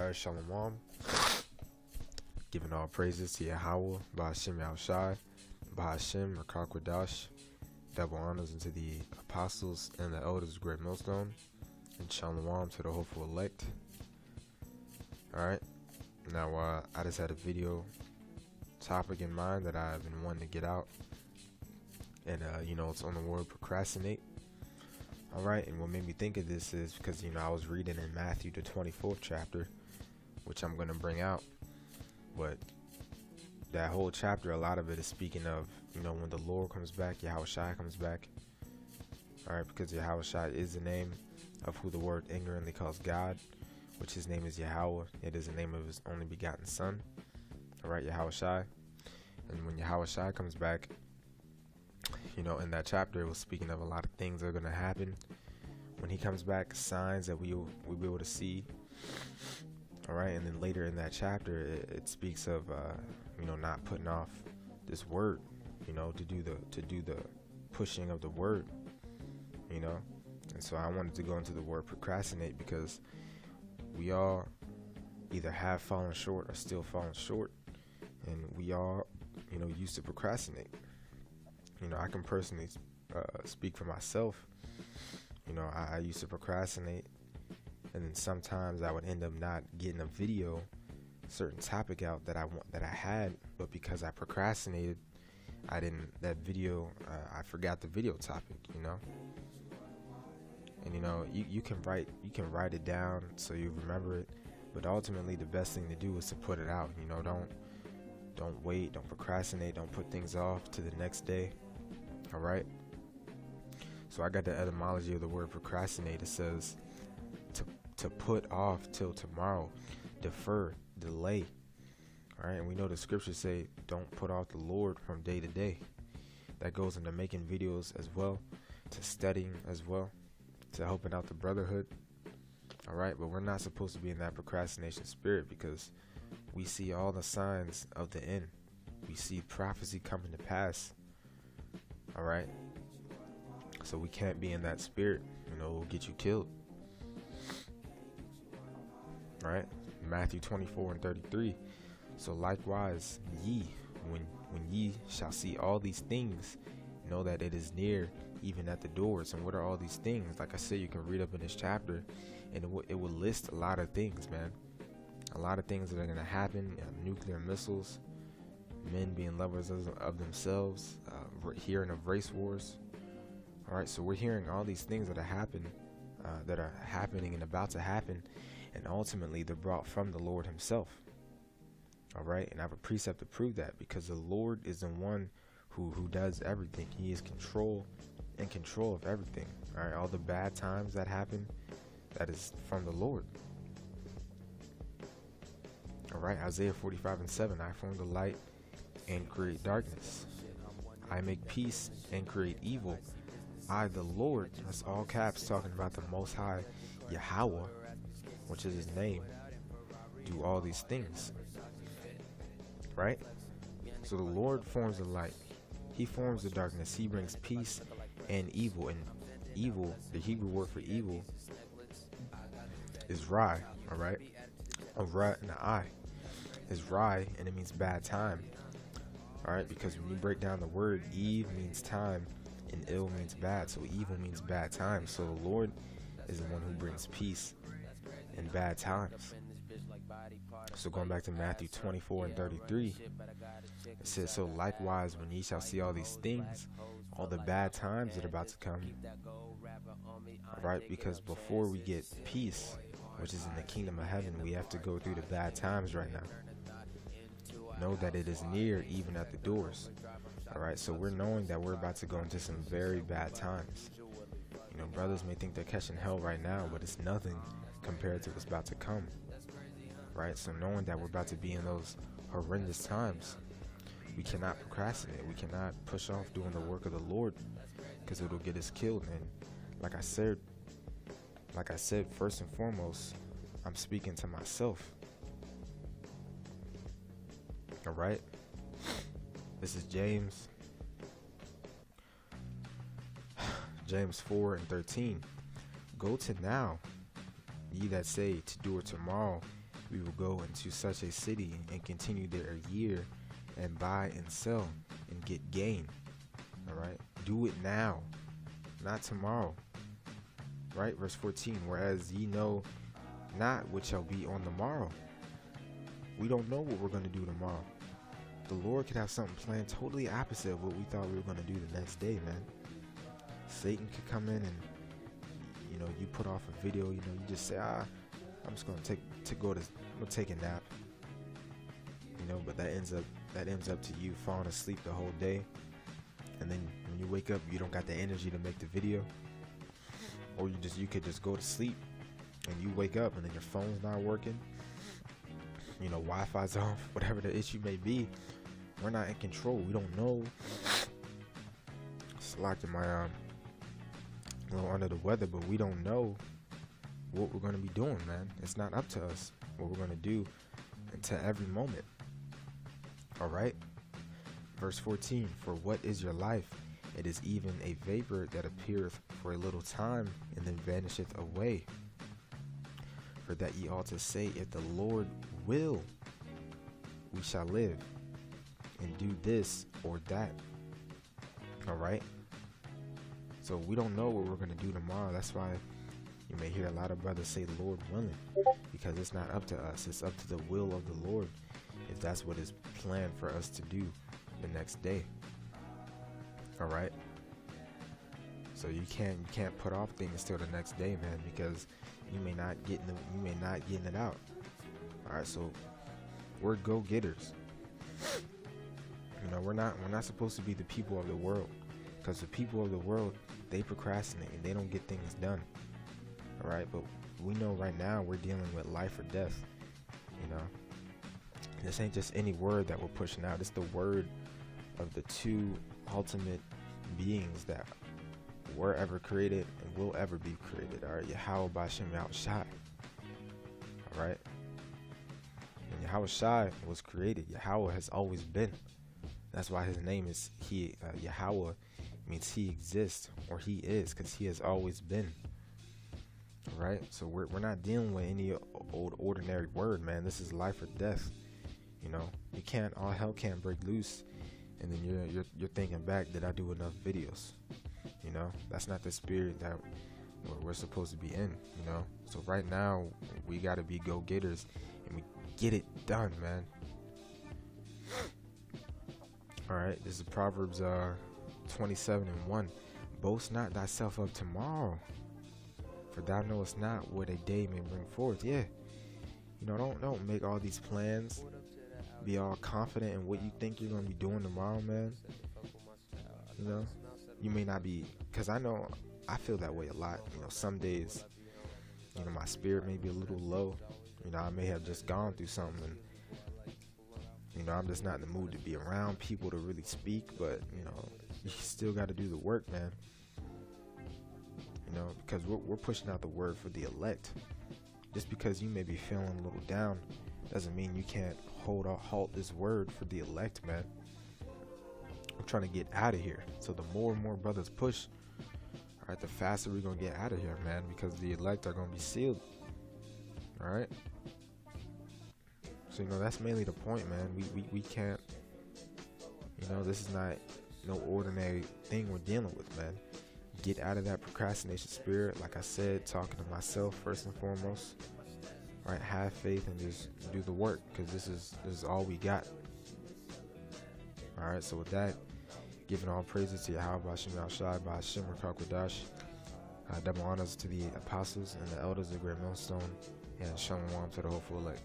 Alright, Shalom. Giving all praises to Yahweh, Ba'ashem Yahushai, Ba'ashem Rakakwadash. Double honors into the apostles and the elders of Great Millstone. And Shalom to the hopeful elect. Alright, now I just had a video topic in mind that I've been wanting to get out. And, it's on the word procrastinate. Alright, and what made me think of this is because, I was reading in Matthew, the 24th chapter, which I'm going to bring out. But that whole chapter, a lot of it is speaking of, when the Lord comes back, Yahushai comes back. Alright, because Yahushai is the name of who the word ignorantly calls God, which his name is Yahweh. It is the name of his only begotten son. Alright, Yahushai. And when Yahushai comes back, in that chapter, it was speaking of a lot of things that are going to happen when he comes back, signs that we'll be able to see. All right, and then later in that chapter, it speaks of, not putting off this word, to do the pushing of the word, And so I wanted to go into the word procrastinate because we all either have fallen short or still falling short, and we all, used to procrastinate. I can personally speak for myself. I used to procrastinate, and then sometimes I would end up not getting a video, certain topic out that I had, but because I procrastinated, I forgot the video topic, And you can write it down so you remember it, but ultimately the best thing to do is to put it out. Don't wait, don't procrastinate, don't put things off to the next day. All right. So I got the etymology of the word procrastinate. It says to put off till tomorrow, defer, delay. All right. And we know the scriptures say don't put off the Lord from day to day. That goes into making videos as well, to studying as well, to helping out the brotherhood. All right. But we're not supposed to be in that procrastination spirit because we see all the signs of the end. We see prophecy coming to pass. All right. So we can't be in that spirit. It'll get you killed. All right. Matthew 24:33. So likewise, ye, when ye shall see all these things, know that it is near, even at the doors. And what are all these things? Like I said, you can read up in this chapter, and it will list a lot of things, man. A lot of things that are going to happen. Nuclear missiles, men being lovers of themselves, hearing of race wars. All right, so we're hearing all these things that are happening and about to happen, and ultimately they're brought from the Lord himself. All right, and I have a precept to prove that, because the Lord is the one who does everything. He is in control of everything. All right, all the bad times that happen, that is from the Lord. All right, Isaiah 45:7. I form the light and create darkness. I make peace and create evil. I, the Lord, that's all caps, talking about the Most High, Yahweh, which is his name, do all these things. Right? So the Lord forms the light. He forms the darkness. He brings peace and evil. And evil, the Hebrew word for evil, is Rai. All right? A Ra and an I is Rai, and it means bad time. All right? Because when you break down the word, Eve means time, and ill means bad. So evil means bad times. So the Lord is the one who brings peace in bad times. So going back to Matthew 24:33, it says, so likewise, when ye shall see all these things, all the bad times that are about to come. All right, because before we get peace, which is in the kingdom of heaven, we have to go through the bad times right now. Know that it is near, even at the doors. All right, so we're knowing that we're about to go into some very bad times. Brothers may think they're catching hell right now, but it's nothing compared to what's about to come. Right, so knowing that we're about to be in those horrendous times, we cannot procrastinate. We cannot push off doing the work of the Lord, because it'll get us killed. And like I said, first and foremost, I'm speaking to myself. All right. This is James 4:13. Go to now, ye that say to do it tomorrow, we will go into such a city and continue there a year and buy and sell and get gain. All right, do it now, not tomorrow. Right, verse 14, whereas ye know not what shall be on the morrow. We don't know what we're going to do tomorrow. The Lord could have something planned totally opposite of what we thought we were going to do the next day, man. Satan could come in and, you put off a video, you just say, I'm just going to take a nap. But that ends up to you falling asleep the whole day. And then when you wake up, you don't got the energy to make the video. Or you could just go to sleep and you wake up and then your phone's not working. Wi-Fi's off, whatever the issue may be. We're not in control. We don't know. It's like in my a little under the weather, but we don't know what we're going to be doing, man. It's not up to us what we're going to do until every moment. All right. Verse 14, for what is your life? It is even a vapor that appeareth for a little time and then vanisheth away. For that ye ought to say, if the Lord will, we shall live and do this or that. All right. So we don't know what we're going to do tomorrow. That's why you may hear a lot of brothers say, Lord willing, because it's not up to us. It's up to the will of the Lord, if that's what is planned for us to do the next day. All right. So you can't put off things till the next day, man, because you may not get it out. All right. So we're go-getters. We're not supposed to be the people of the world, because the people of the world, they procrastinate and they don't get things done. All right. But we know right now we're dealing with life or death. This ain't just any word that we're pushing out. It's the word of the two ultimate beings that were ever created and will ever be created. All right, Yahweh B'Shem Yahushai. All right, and Yahushai was created. Yahweh has always been. That's why his name is Yahweh means he exists, or he is, because he has always been. All right, so we're not dealing with any old ordinary word, man. This is life or death. All hell can't break loose, and then you're thinking back, did I do enough videos? That's not the spirit that we're supposed to be in. So right now we got to be go-getters and we get it done, man. All right, this is Proverbs 27:1. Boast not thyself of tomorrow, for thou knowest not what a day may bring forth. Yeah, don't make all these plans. Be all confident in what you think you're gonna be doing tomorrow, man. You may not be, because I feel that way a lot. Some days, my spirit may be a little low. I may have just gone through something, and I'm just not in the mood to be around people to really speak. But you still got to do the work, man. Because we're pushing out the word for the elect. Just because you may be feeling a little down doesn't mean you can't halt this word for the elect, man. I'm trying to get out of here. So the more and more brothers push, all right, the faster we're gonna get out of here, man, because the elect are gonna be sealed. All right. So that's mainly the point, man. We can't. This is not no ordinary thing we're dealing with, man. Get out of that procrastination spirit. Like I said, talking to myself first and foremost. All right, have faith and just do the work, because this is all we got. All right, so with that, giving all praises to Yahweh B'Shem Yahushai B'Shem Rakakwadash. Double honors to the apostles and the elders of the great millstone, and shalom to the hopeful elect.